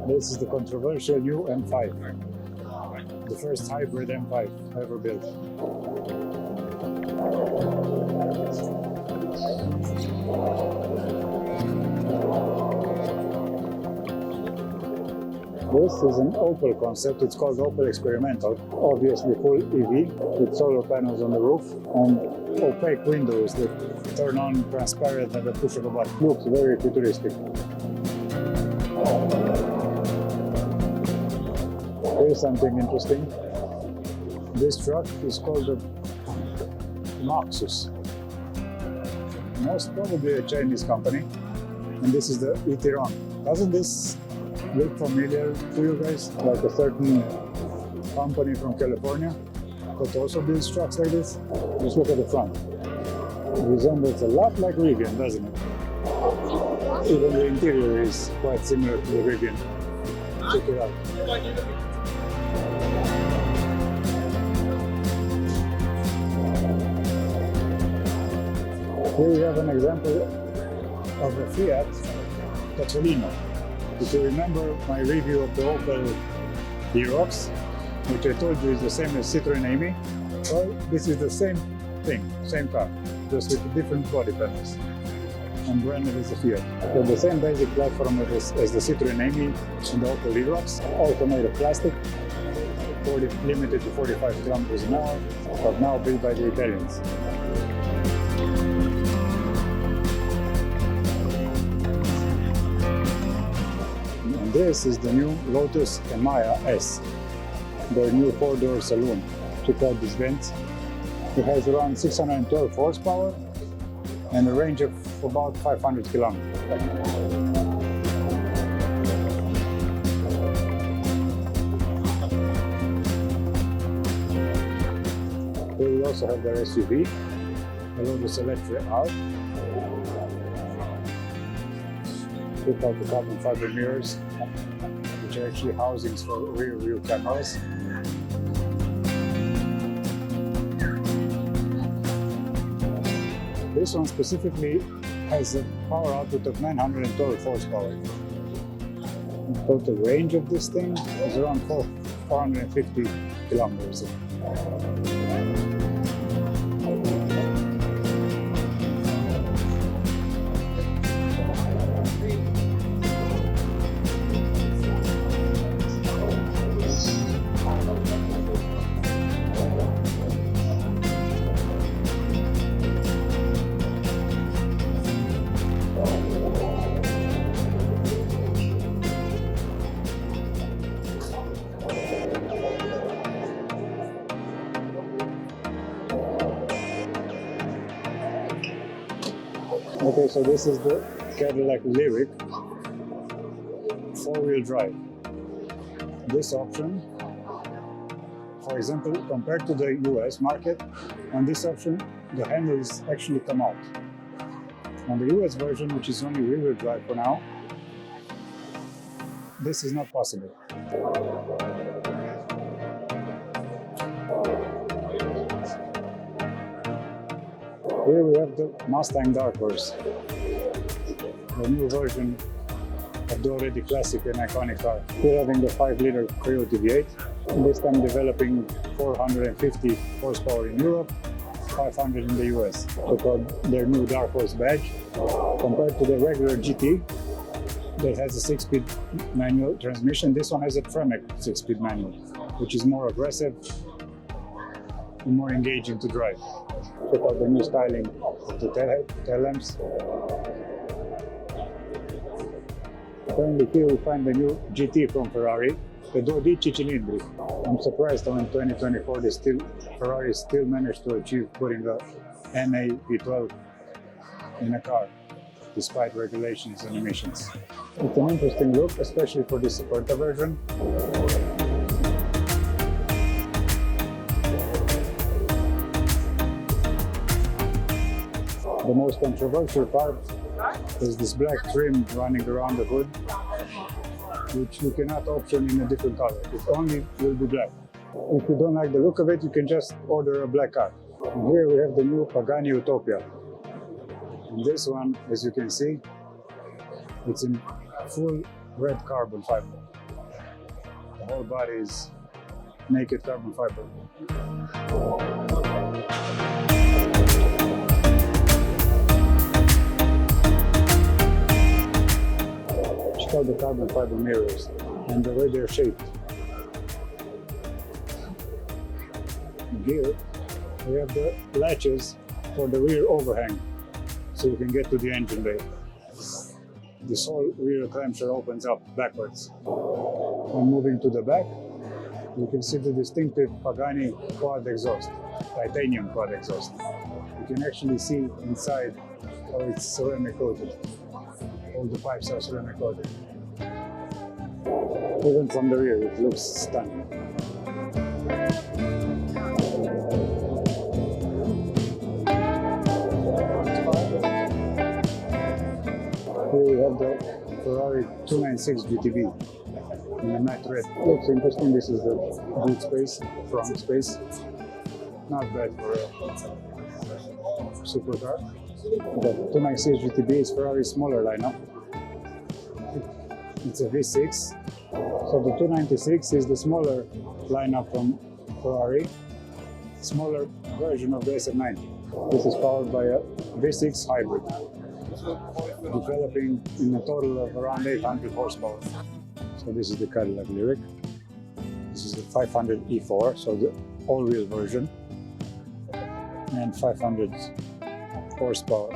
This is the controversial new M5, the first hybrid M5 ever built. This is an Opel concept. It's called Opel Experimental. Obviously full EV with solar panels on the roof and opaque windows that turn on transparent at the push of a button. Looks very futuristic. Here's something interesting. This truck is called the Maxus. Most probably a Chinese company. And this is the e-tron. Doesn't this look familiar to you guys? Like a certain company from California that also builds trucks like this? Just look at the front. It resembles a lot like Rivian, doesn't it? Even the interior is quite similar to the Rivian. Check it out. Here we have an example of a Fiat Topolino. If you remember my review of the Opel Aerox, which I told you is the same as Citroën Amy, well, this is the same thing, same car, just with different body panels and branded as a Fiat. So the same basic platform as the Citroën Amy and the Opel Aerox, also made of plastic, limited to 45 kilometers an hour, but now built by the Italians. This is the new Lotus Emaya S, their new 4-door saloon. Check out this vent. It has around 612 horsepower and a range of about 500 kilometers. Here we also have their SUV, the Lotus Electric R. Check out the carbon fiber mirrors, which are actually housings for rear view cameras. This one specifically has a power output of 912 horsepower. The total range of this thing is around 450 kilometers. Okay, so this is the Cadillac Lyric 4-wheel drive. This option, for example, compared to the US market, on this option, the handles actually come out. On the US version, which is only rear-wheel drive for now, this is not possible. Here we have the Mustang Dark Horse, the new version of the already classic and iconic car. We're having the 5-liter Coyote V8, this time developing 450 horsepower in Europe, 500 in the US. Check out their new Dark Horse badge. Compared to the regular GT that has a 6-speed manual transmission, this one has a Tremec 6-speed manual, which is more aggressive and more engaging to drive. Check out the new styling of the tail lamps. Apparently here we find the new GT from Ferrari, the 12 cilindri. I'm surprised how in 2024 Ferrari still managed to achieve putting the NA V12 in a car, despite regulations and emissions. It's an interesting look, especially for the Supercar version. The most controversial part is this black trim running around the hood, which you cannot option in a different color. It only will be black. If you don't like the look of it, you can just order a black car. And here we have the new Pagani Utopia. And this one, as you can see, it's in full red carbon fiber. whole body is naked carbon fiber. Check out the carbon fiber mirrors and the way they're shaped. Here we have the latches for the rear overhang, so you can get to the engine bay. This whole rear clamshell opens up backwards. And moving to the back, you can see the distinctive Pagani quad exhaust, titanium quad exhaust. You can actually see inside how it's ceramic coated. All the pipes are ceramic coated. Even from the rear, it looks stunning. Here we have the Ferrari 296 GTB in the matte red. Looks interesting. This is the boot space, front space. Not bad for a supercar. The 296 GTB is Ferrari's smaller lineup. It's a V6. So the 296 is the smaller lineup from Ferrari, smaller version of the SF90. This is powered by a V6 hybrid, developing in a total of around 800 horsepower. So this is the Cadillac Lyriq. This is the 500 E4, so the all-wheel version, and 500 horsepower.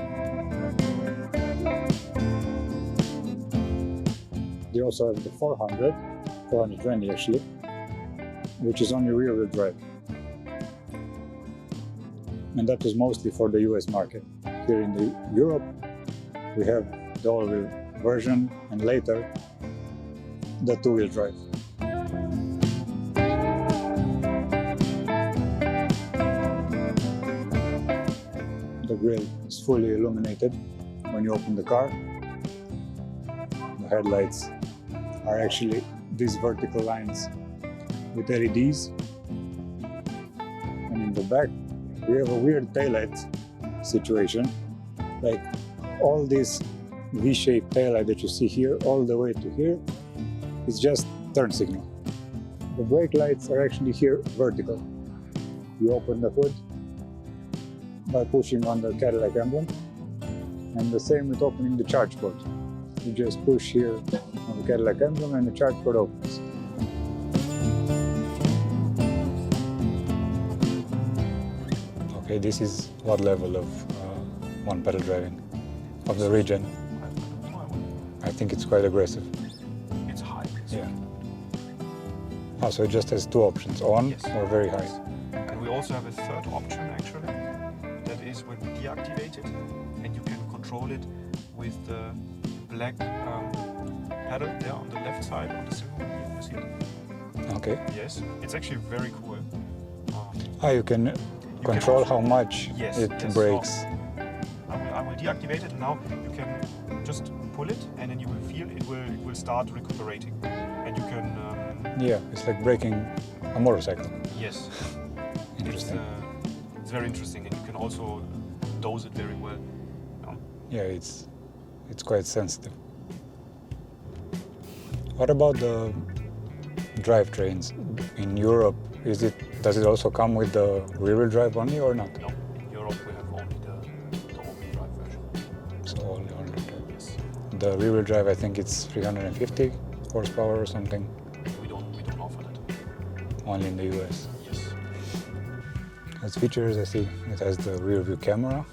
They also have the 420 actually, which is only rear-wheel drive. And that was mostly for the US market. Here in Europe, we have the all-wheel version and later the two-wheel drive. The grille is fully illuminated when you open the car. The headlights are actually these vertical lines with LEDs. And in the back, we have a weird taillight situation. Like all this V-shaped taillight that you see here, all the way to here, is just turn signal. The brake lights are actually here vertical. You open the hood by pushing on the Cadillac emblem, and the same with opening the charge port. You just push here on the Cadillac emblem and the charge port opens. Okay, this is what level of one pedal driving of the regen? I think it's quite aggressive. It's high. Yeah. Oh, so it just has two options, on Yes. or very high. And we also have a third option actually. That is when we deactivate it, and you can control it with the black pedal there on the left side of the cylinder. You see it? Okay. Yes. It's actually very cool. You can control also- how much Yes, it yes, brakes. I will deactivate it, and now you can just pull it, and then you will feel it will start recuperating, and you can. Yeah, it's like braking a motorcycle. Yes. Interesting. It's very interesting, and you can also dose it very well. Yeah, it's quite sensitive. What about the drivetrains in Europe? Does it also come with the rear-wheel drive only or not? No, in Europe we have only the all-wheel drive version. So only all-wheel drive. Yes. The rear-wheel drive, I think it's 350 horsepower or something. We don't offer that. Only in the US. Yes. As features, I see it has the rear-view camera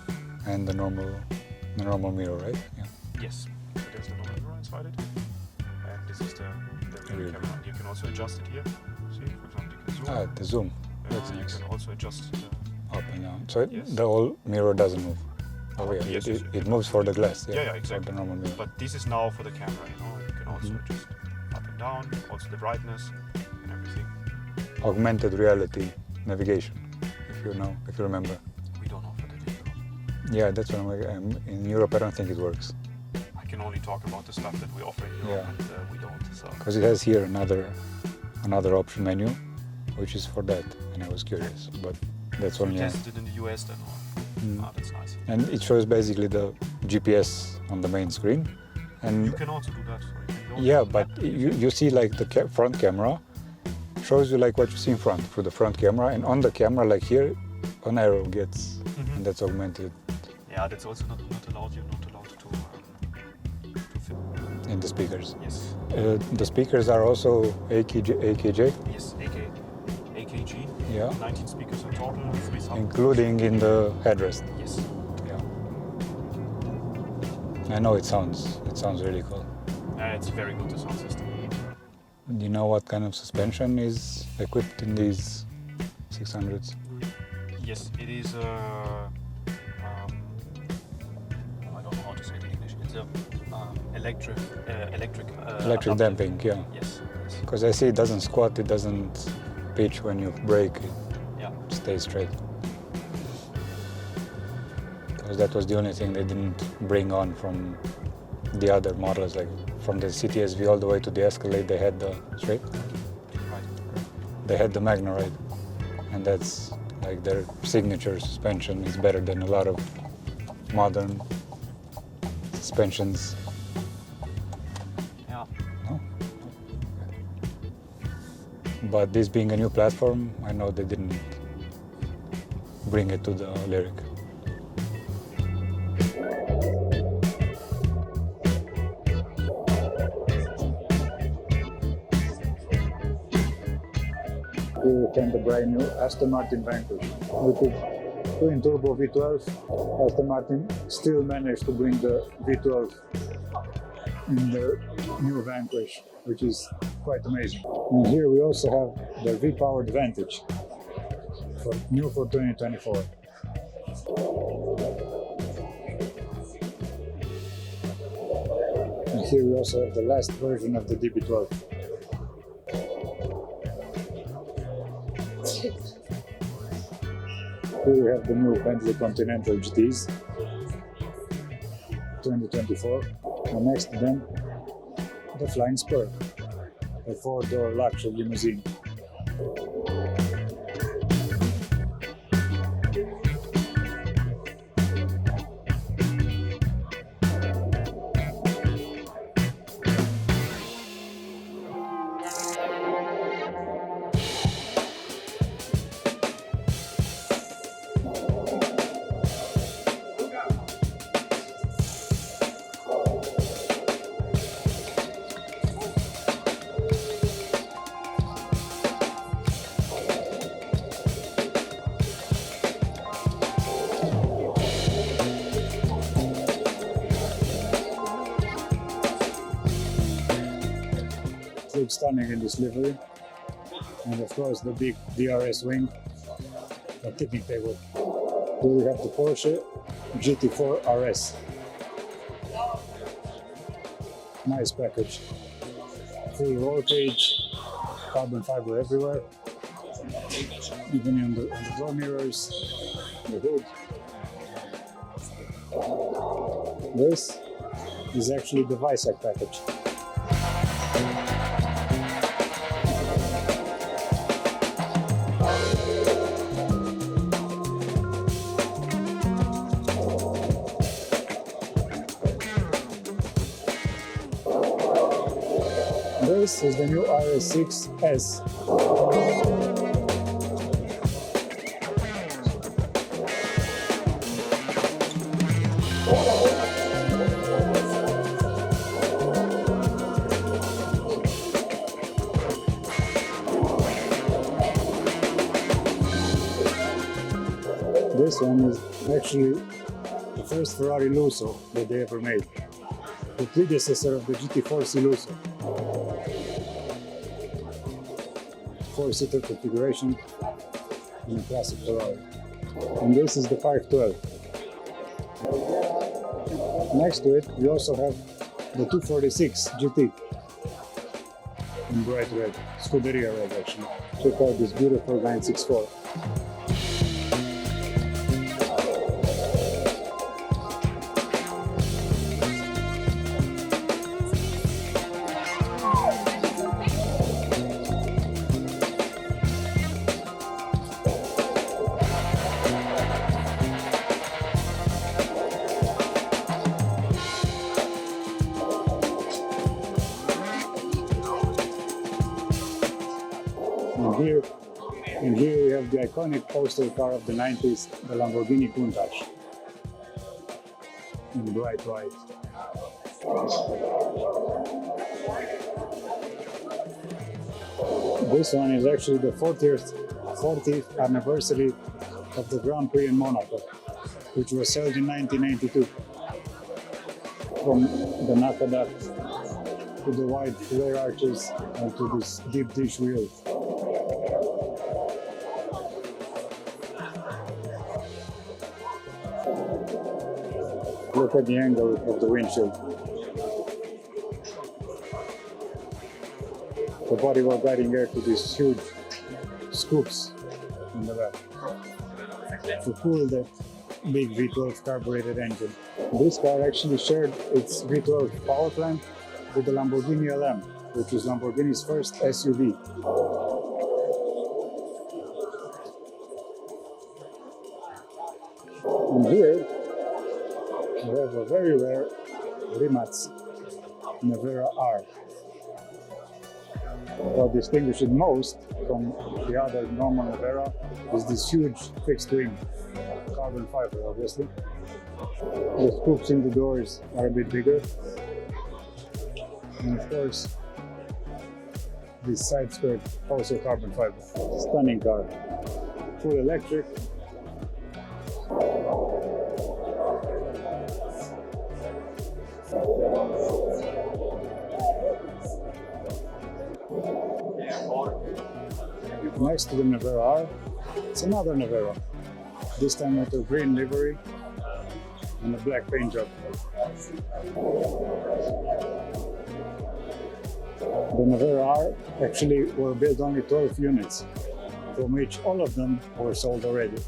and the normal mirror, right? Yeah. Yes. There's the normal mirror inside it, and this is the rear Rear. camera. You can also adjust it here. See, for example, you can zoom. Ah, the zoom. That's You nice. can also adjust the Up and down. So Yes. the whole mirror doesn't move. Oh yeah, Yes, it moves for the glass. Yeah, exactly. For the normal mirror. But this is now for the camera, you know. You can also adjust up and down, also the brightness and everything. Augmented reality navigation, if you remember. We don't offer that in Europe. Yeah, that's what I'm like. In Europe, I don't think it works I can only talk about the stuff that we offer in Europe, Yeah. and we don't. So because it has here another option menu, which is for that. And I was curious, but that's we only. tested it in the US then. That's nice. And it shows basically the GPS on the main screen, and You can also do that. So you can go yeah, to but map. you see like the front camera, shows you like what you see in front through the front camera, and on the camera, like here, an arrow gets, and that's augmented. Yeah, that's also not allowed. You're not allowed to film. In the speakers. Yes. The speakers are also AKG. Yes, AKG. Yeah. 19 speakers in total, 3 Including in the headrest. Yes. Yeah. I know it sounds really cool. It's very good, the sound system. Do you know what kind of suspension is equipped in these 600s? Yes, it is I don't know how to say it in English. It's a electric Damping, yeah. Yes. Because I see it doesn't squat, it doesn't pitch when you brake, it stays straight. Because that was the only thing they didn't bring on from the other models, like from the CTSV all the way to the Escalade, they had the straight. Right. They had the Magna Ride, and that's like their signature suspension is better than a lot of modern suspensions. Yeah. No? But this being a new platform, I know they didn't bring it to the Lyric. Here we came the brand new Aston Martin Vanquish. With its twin turbo V12, Aston Martin still managed to bring the V12 in the new Vanquish, which is quite amazing. And here we also have the V-powered Vantage, new for 2024. And here we also have the last version of the DB12. Here we have the new Bentley Continental GTs 2024, and next to them the Flying Spur, a 4-door luxury limousine. Looks stunning in this livery, and of course the big DRS wing, the tipping table. Here we have the Porsche GT4 RS. Nice package. Full roll cage, carbon fiber everywhere, even on the door mirrors, the hood. This is actually the Weissach package. This is the new RS6S. This one is actually the first Ferrari Lusso that they ever made, the predecessor of the GT4C Lusso. 4-seater configuration in a classic Ferrari. And this is the 512. Next to it, we also have the 246 GT in bright red, Scuderia red actually. Check out this beautiful 964. And here we have the iconic poster car of the 90s, the Lamborghini Countach, in bright white. This one is actually the 40th anniversary of the Grand Prix in Monaco, which was held in 1992. From the knuckle duct to the wide rear arches and to this deep dish wheel. Look at the angle of the windshield. The bodywork guiding air to these huge scoops in the back to cool that big V12 carbureted engine. This car actually shared its V12 power plant with the Lamborghini LM, which was Lamborghini's first SUV. And here we have a very rare Rimac Nevera R. What distinguishes it most from the other normal Nevera is this huge fixed wing, carbon fiber obviously. The scoops in the doors are a bit bigger. And of course, this side skirt also carbon fiber. Stunning car. Full electric. Next to the Nevera R, it's another Nevera. This time with a green livery and a black paint job. The Nevera R actually were built only 12 units, from which all of them were sold already.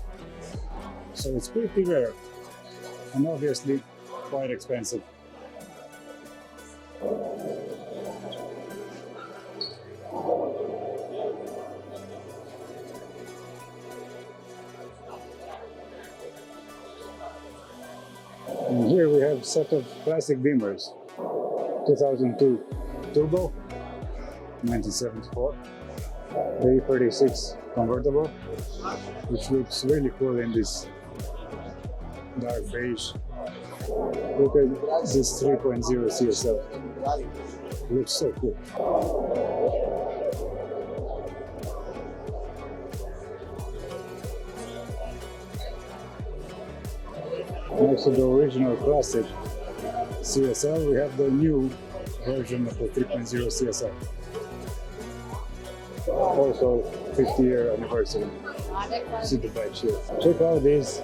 So it's pretty rare and obviously quite expensive. And here we have a set of classic Beamers, 2002 Turbo, 1974, the E36 convertible, which looks really cool in this dark beige. Look at this 3.0 CSL, it looks so cool. Next to the original classic CSL, we have the new version of the 3.0 CSL. Also 50-year anniversary. See the badge here. Check out these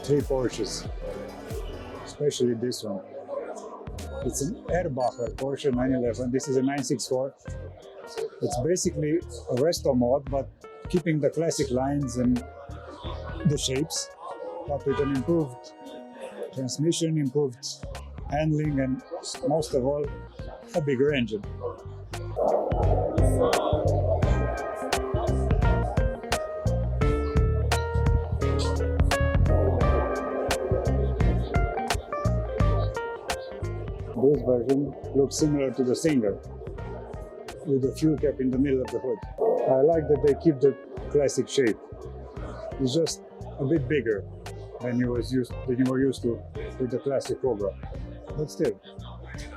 three Porsches, especially this one. It's an Airbacher Porsche 911. This is a 964. It's basically a resto mod, but keeping the classic lines and the shapes, but with an improved transmission, improved handling, and most of all, a bigger engine. This version looks similar to the Singer, with a fuel cap in the middle of the hood. I like that they keep the classic shape. It's just a bit bigger than you were used to with the classic Cobra, but still,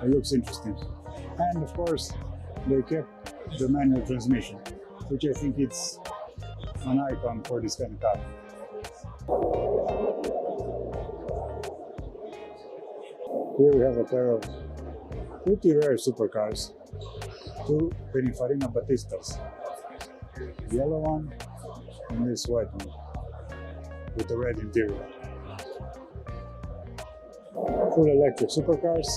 it looks interesting. And of course, they kept the manual transmission, which I think it's an icon for this kind of car. Here we have a pair of pretty rare supercars, two Pininfarina Battistas, the yellow one and this white one with the red interior. Full electric supercars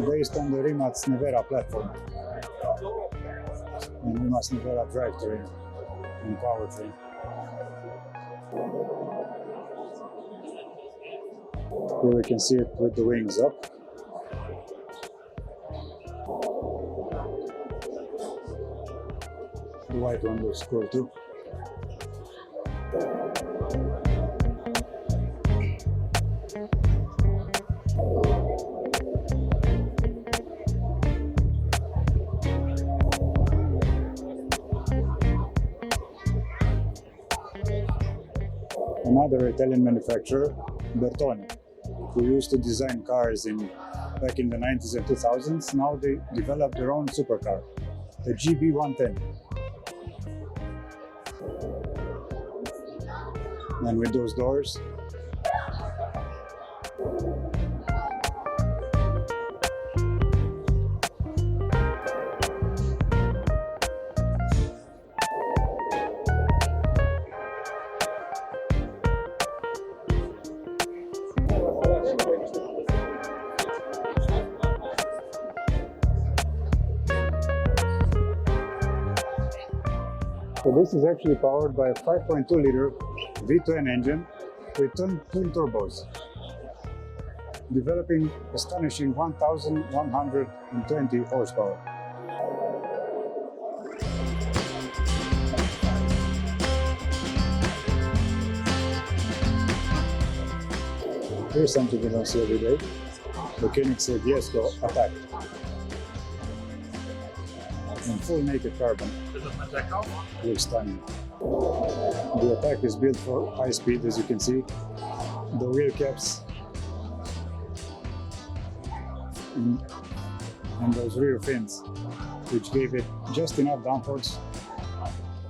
based on the Rimac Nevera platform and Rimac Nevera drivetrain and powertrain. Here we can see it with the wings up. The white one looks cool too. Another Italian manufacturer, Bertone, who used to design cars back in the 90s and 2000s. Now they developed their own supercar, the GB110. And with those doors, so this is actually powered by a 5.2-liter V2N engine with twin turbos, developing astonishing 1,120 horsepower. Here's something you don't see every day, the koenigsegg Jesko Attack. In full naked carbon. Looks stunning. The Attack is built for high speed, as you can see. The wheel caps and those rear fins, which gave it just enough downforce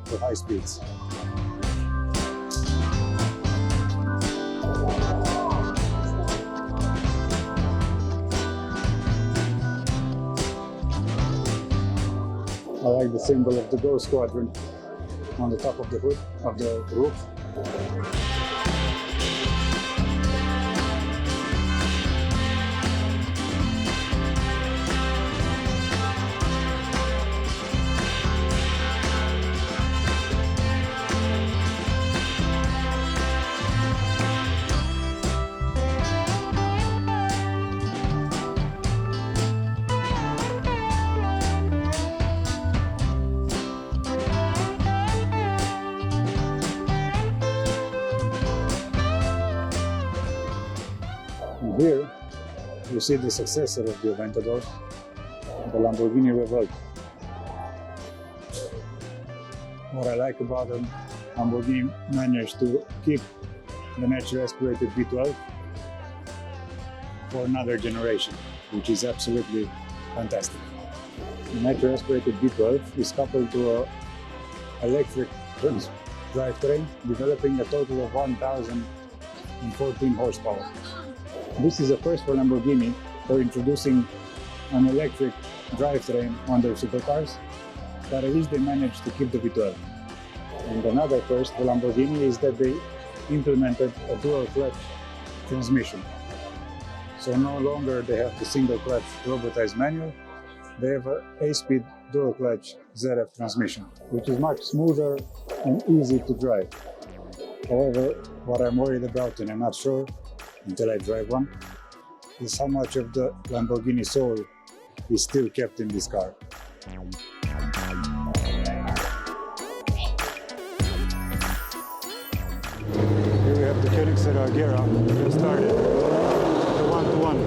for high speeds. I like the symbol of the Go Squadron on the top of the hood, of the roof. And here you see the successor of the Aventador, the Lamborghini Revolt. What I like about them, Lamborghini managed to keep the naturally aspirated V12 for another generation, which is absolutely fantastic. The naturally aspirated V12 is coupled to an electric drivetrain, developing a total of 1,014 horsepower. This is a first for Lamborghini for introducing an electric drivetrain on their supercars, but at least they managed to keep the V12. And another first for Lamborghini is that they implemented a dual clutch transmission. So no longer they have the single clutch robotized manual, they have an 8-speed dual clutch ZF transmission, which is much smoother and easy to drive. However, what I'm worried about, and I'm not sure until I drive one, is how much of the Lamborghini soul is still kept in this car. Here we have the koenigsegg Huayra just started, the 1-to-1.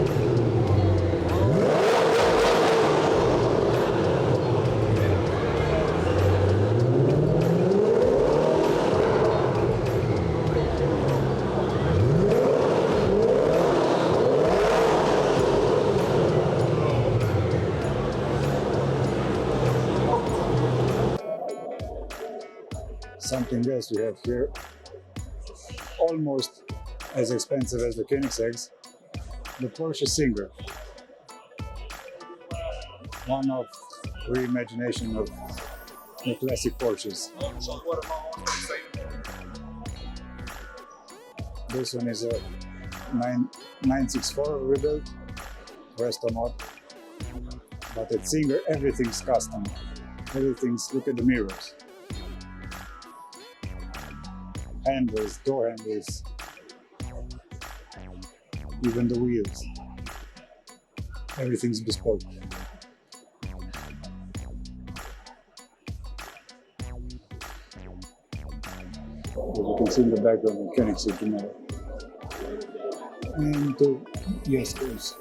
Something else we have here, almost as expensive as the Koenigsegg's, the Porsche Singer. One of reimagination of the classic Porsches. This one is a 964 rebuild, resto mod. But at Singer, everything's custom. Look at the mirrors. Handles, door handles, even the wheels. Everything's bespoke. As you can see in the background, the koenigsegg Jesko. And the Jeskos.